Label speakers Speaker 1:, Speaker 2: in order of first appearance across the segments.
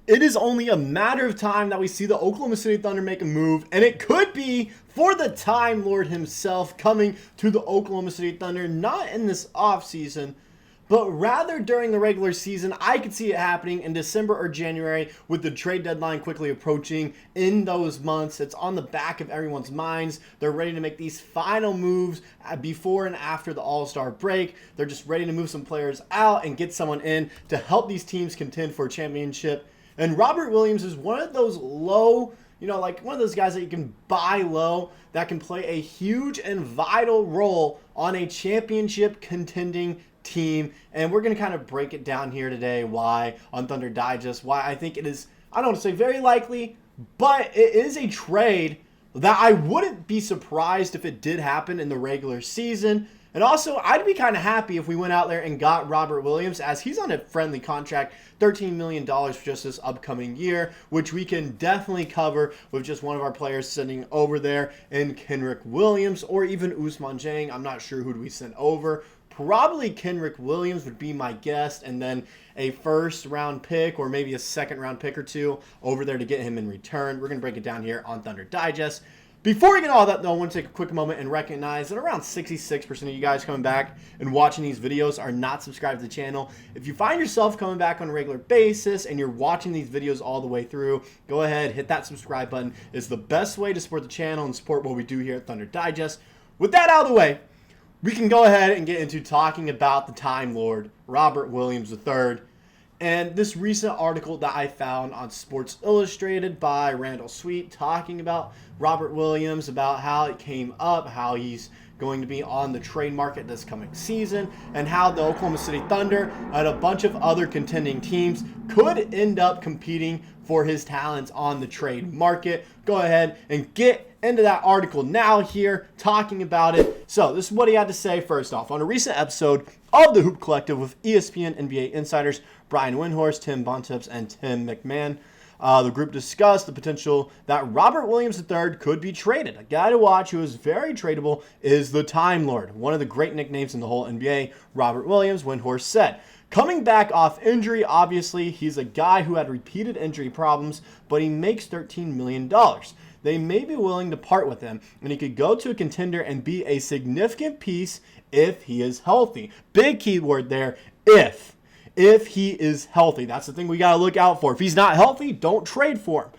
Speaker 1: It is only a matter of time that we see the Oklahoma City Thunder make a move, and it could be for the Time Lord himself coming to the Oklahoma City Thunder, not in this offseason, but rather during the regular season. I could see it happening in December or January with the trade deadline quickly approaching in those months. It's on the back of everyone's minds. They're ready to make these final moves before and after the All-Star break. They're just ready to move some players out and get someone in to help these teams contend for a championship. And Robert Williams is one of those low, like one of those guys that you can buy low that can play a huge and vital role on a championship contending team. And we're going to kind of break it down here today why on Thunder Digest, why I think it is, I don't want to say very likely, but it is a trade that I wouldn't be surprised if it did happen in the regular season. And also, I'd be kind of happy if we went out there and got Robert Williams, as he's on a friendly contract, $13 million for just this upcoming year, which we can definitely cover with just one of our players sitting over there in Kenrich Williams or even Ousmane Dieng. I'm not sure who do we send over. Probably Kenrich Williams would be my guess, and then a first-round pick or maybe a second-round pick or two over there to get him in return. We're going to break it down here on Thunder Digest. Before we get all that, though, I want to take a quick moment and recognize that around 66% of you guys coming back and watching these videos are not subscribed to the channel. If you find yourself coming back on a regular basis and you're watching these videos all the way through, go ahead, hit that subscribe button. It's the best way to support the channel and support what we do here at Thunder Digest. With that out of the way, we can go ahead and get into talking about the Time Lord, Robert Williams III. And this recent article that I found on Sports Illustrated by Randall Sweet talking about Robert Williams, about how it came up, how he's going to be on the trade market this coming season, and how the Oklahoma City Thunder and a bunch of other contending teams could end up competing for his talents on the trade market. Go ahead and get into that article now here, talking about it. So this is what he had to say first off. On a recent episode of the Hoop Collective with ESPN NBA insiders Brian Windhorst, Tim Bontemps, and Tim McMahon, the group discussed the potential that Robert Williams III could be traded. A guy to watch who is very tradable is the Time Lord, one of the great nicknames in the whole NBA, Robert Williams, Windhorst said. Coming back off injury, obviously, he's a guy who had repeated injury problems, but he makes $13 million. They may be willing to part with him, and he could go to a contender and be a significant piece if he is healthy. Big keyword there, if. If he is healthy. That's the thing we got to look out for. If he's not healthy, don't trade for him.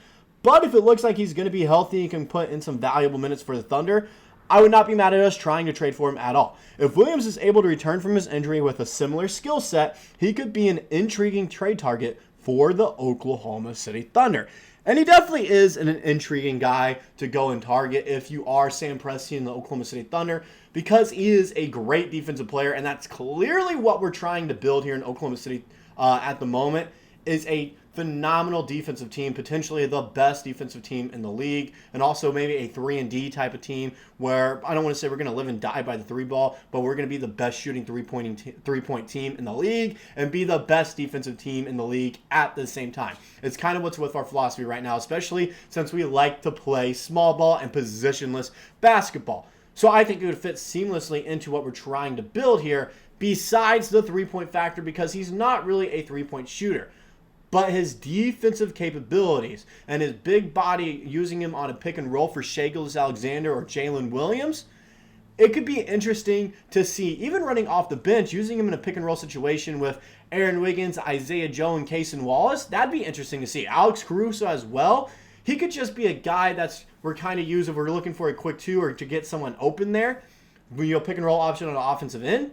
Speaker 1: But if it looks like he's going to be healthy and can put in some valuable minutes for the Thunder, I would not be mad at us trying to trade for him at all. If Williams is able to return from his injury with a similar skill set, he could be an intriguing trade target for the Oklahoma City Thunder. And he definitely is an intriguing guy to go and target if you are Sam Presti in the Oklahoma City Thunder, because he is a great defensive player, and that's clearly what we're trying to build here in Oklahoma City at the moment, is a phenomenal defensive team, potentially the best defensive team in the league, and also maybe a 3-and-D type of team where I don't want to say we're going to live and die by the three ball, but we're going to be the best shooting three-point team in the league and be the best defensive team in the league at the same time. It's kind of what's with our philosophy right now, especially since we like to play small ball and positionless basketball. So I think it would fit seamlessly into what we're trying to build here, besides the three-point factor, because he's not really a three-point shooter. But his defensive capabilities and his big body, using him on a pick and roll for Shai Gilgeous-Alexander or Jalen Williams, it could be interesting to see, even running off the bench, using him in a pick and roll situation with Aaron Wiggins, Isaiah Joe, and Cason Wallace. That'd be interesting to see. Alex Caruso as well. He could just be a guy we're kind of using if we're looking for a quick two or to get someone open there. Pick and roll option on the offensive end.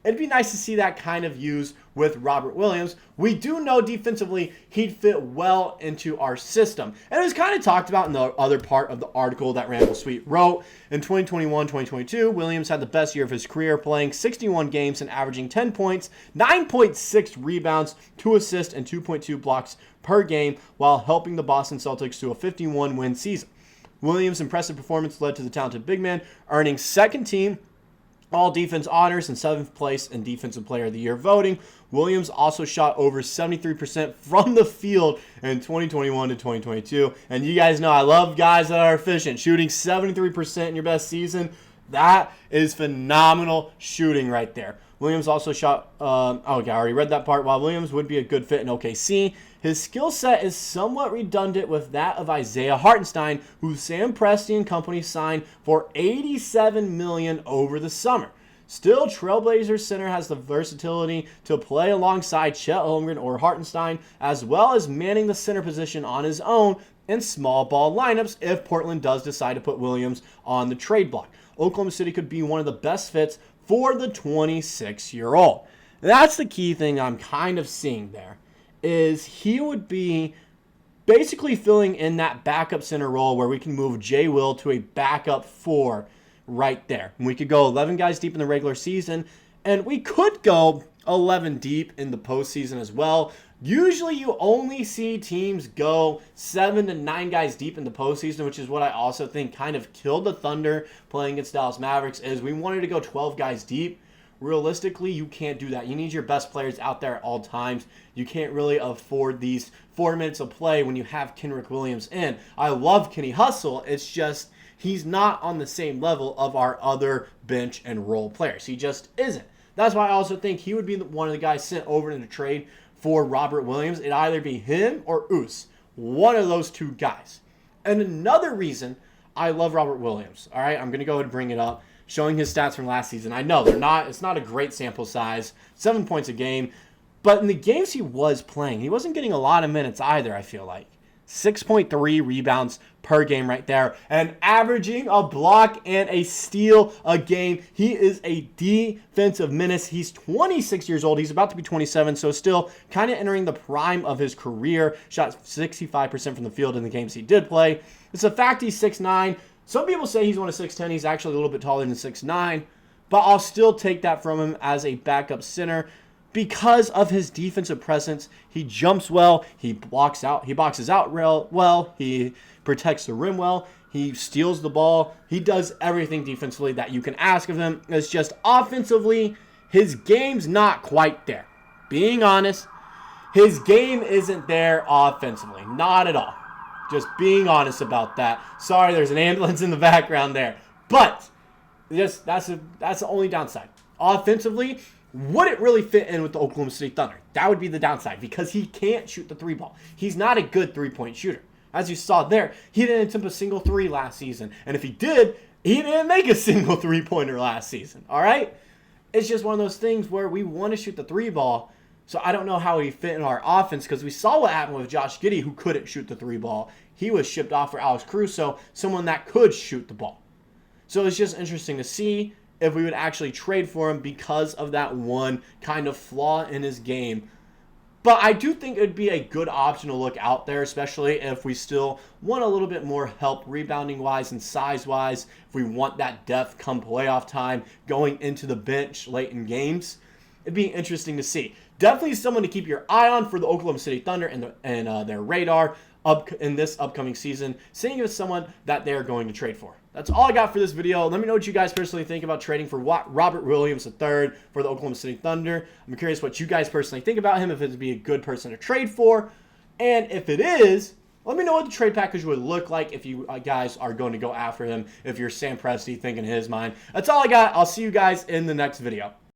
Speaker 1: It'd be nice to see that kind of used with Robert Williams. We do know defensively he'd fit well into our system. And it was kind of talked about in the other part of the article that Randall Sweet wrote. In 2021-2022, Williams had the best year of his career, playing 61 games and averaging 10 points, 9.6 rebounds, 2 assists, and 2.2 blocks per game, while helping the Boston Celtics to a 51-win season. Williams' impressive performance led to the talented big man earning second team all-defense honors and 7th place in Defensive Player of the Year voting. Williams also shot over 73% from the field in 2021 to 2022. And you guys know I love guys that are efficient. Shooting 73% in your best season, that is phenomenal shooting right there. Williams also shot, I already read that part. While Williams would be a good fit in OKC, His skill set is somewhat redundant with that of Isaiah Hartenstein, who Sam Presti and company signed for $87 million over the summer. Still, Trailblazers center has the versatility to play alongside Chet Holmgren or Hartenstein, as well as manning the center position on his own in small ball lineups if Portland does decide to put Williams on the trade block. Oklahoma City could be one of the best fits for the 26-year-old. That's the key thing I'm kind of seeing there, is he would be basically filling in that backup center role where we can move J. Will to a backup 4 right there. And we could go 11 guys deep in the regular season, and we could go 11 deep in the postseason as well. Usually you only see teams go 7 to 9 guys deep in the postseason, which is what I also think kind of killed the Thunder playing against Dallas Mavericks, is we wanted to go 12 guys deep. Realistically, you can't do that. You need your best players out there at all times. You can't really afford these 4 minutes of play when you have Kenrich Williams in. I love Kenny Hustle. It's just he's not on the same level of our other bench and role players. He just isn't. That's why I also think he would be one of the guys sent over in a trade for Robert Williams. It'd either be him or Oos. One of those two guys. And another reason I love Robert Williams, all right, I'm going to go ahead and bring it up, showing his stats from last season. I know it's not a great sample size, 7 points a game, but in the games he was playing, he wasn't getting a lot of minutes either, I feel like. 6.3 rebounds per game right there, and averaging a block and a steal a game. He is a defensive menace. He's 26 years old. He's about to be 27, so still kind of entering the prime of his career. Shot 65% from the field in the games he did play. It's a fact he's 6'9". Some people say he's 6'10". He's actually a little bit taller than 6'9", but I'll still take that from him as a backup center. Because of his defensive presence, he jumps well, he boxes out real well, he protects the rim well, he steals the ball, he does everything defensively that you can ask of him. It's just offensively, his game's not quite there. Being honest, his game isn't there offensively, not at all. Just being honest about that. Sorry, there's an ambulance in the background there, but just that's the only downside. Offensively, wouldn't really fit in with the Oklahoma City Thunder. That would be the downside because he can't shoot the 3 ball. He's not a good 3-point shooter. As you saw there, he didn't attempt a single 3 last season. And if he did, he didn't make a single 3-pointer last season. All right? It's just one of those things where we want to shoot the 3 ball. So I don't know how he fit in our offense because we saw what happened with Josh Giddey, who couldn't shoot the 3 ball. He was shipped off for Alex Caruso, someone that could shoot the ball. So it's just interesting to see if we would actually trade for him because of that one kind of flaw in his game. But I do think it would be a good option to look out there, especially if we still want a little bit more help rebounding-wise and size-wise, if we want that depth come playoff time going into the bench late in games. It'd be interesting to see. Definitely someone to keep your eye on for the Oklahoma City Thunder and their radar in this upcoming season, seeing if it's someone that they're going to trade for. That's all I got for this video. Let me know what you guys personally think about trading for Robert Williams III for the Oklahoma City Thunder. I'm curious what you guys personally think about him, if it would be a good person to trade for. And if it is, let me know what the trade package would look like if you guys are going to go after him, if you're Sam Presti thinking in his mind. That's all I got. I'll see you guys in the next video.